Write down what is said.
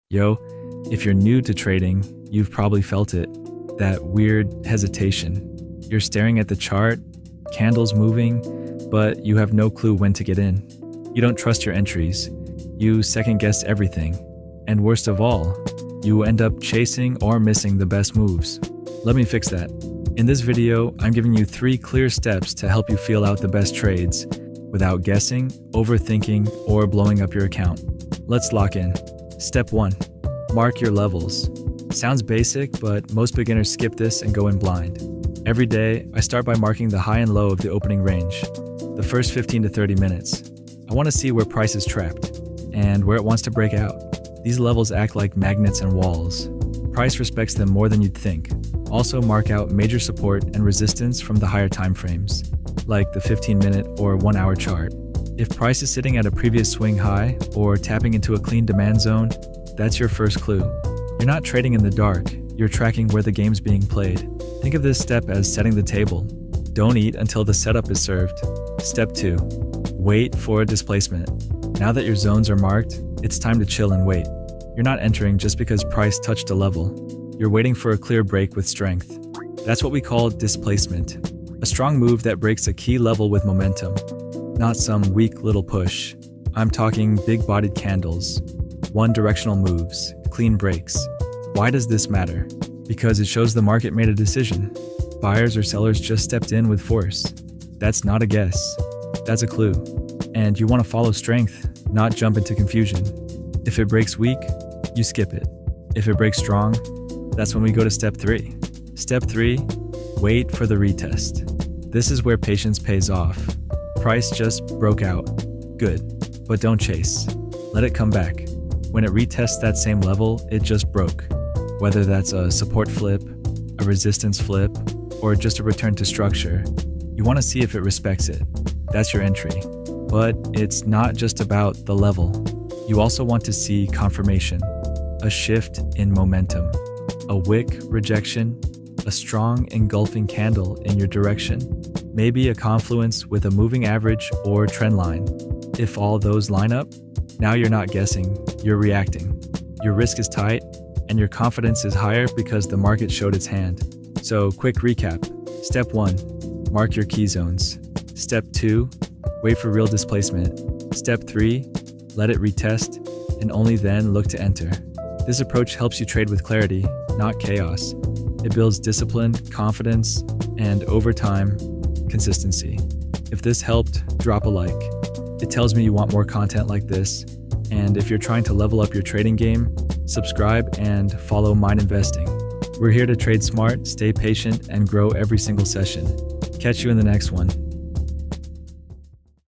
Yo, if you're new to trading, you've probably felt it. That weird hesitation. You're staring at the chart, candles moving, but you have no clue when to get in. You don't trust your entries. You second guess everything. And worst of all, you end up chasing or missing the best moves. Let me fix that. In this video, I'm giving you 3 clear steps to help you feel out the best trades without guessing, overthinking, or blowing up your account. Let's lock in. Step 1. Mark your levels. Sounds basic, but most beginners skip this and go in blind. Every day, I start by marking the high and low of the opening range, the first 15 to 30 minutes. I want to see where price is trapped and where it wants to break out. These levels act like magnets and walls. Price respects them more than you'd think. Also mark out major support and resistance from the higher time frames, like the 15-minute or 1-hour chart. If price is sitting at a previous swing high or tapping into a clean demand zone, that's your first clue. You're not trading in the dark, you're tracking where the game's being played. Think of this step as setting the table. Don't eat until the setup is served. Step 2. Wait for a displacement. Now that your zones are marked, it's time to chill and wait. You're not entering just because price touched a level. You're waiting for a clear break with strength. That's what we call displacement. A strong move that breaks a key level with momentum. Not some weak little push. I'm talking big-bodied candles, one-directional moves, clean breaks. Why does this matter? Because it shows the market made a decision. Buyers or sellers just stepped in with force. That's not a guess. That's a clue. And you want to follow strength, not jump into confusion. If it breaks weak, you skip it. If it breaks strong, that's when we go to step 3. Step 3, wait for the retest. This is where patience pays off. Price just broke out. Good. But don't chase. Let it come back. When it retests that same level, it just broke. Whether that's a support flip, a resistance flip, or just a return to structure, you want to see if it respects it. That's your entry. But it's not just about the level. You also want to see confirmation, a shift in momentum, a wick rejection, a strong engulfing candle in your direction, maybe a confluence with a moving average or trend line. If all those line up, now you're not guessing, you're reacting. Your risk is tight, and your confidence is higher because the market showed its hand. So, quick recap. Step 1, mark your key zones. Step 2, wait for real displacement. Step 3, let it retest, and only then look to enter. This approach helps you trade with clarity, not chaos. It builds discipline, confidence, and over time, consistency. If this helped, drop a like. It tells me you want more content like this. And if you're trying to level up your trading game, subscribe and follow Mind Investing. We're here to trade smart, stay patient, and grow every single session. Catch you in the next one.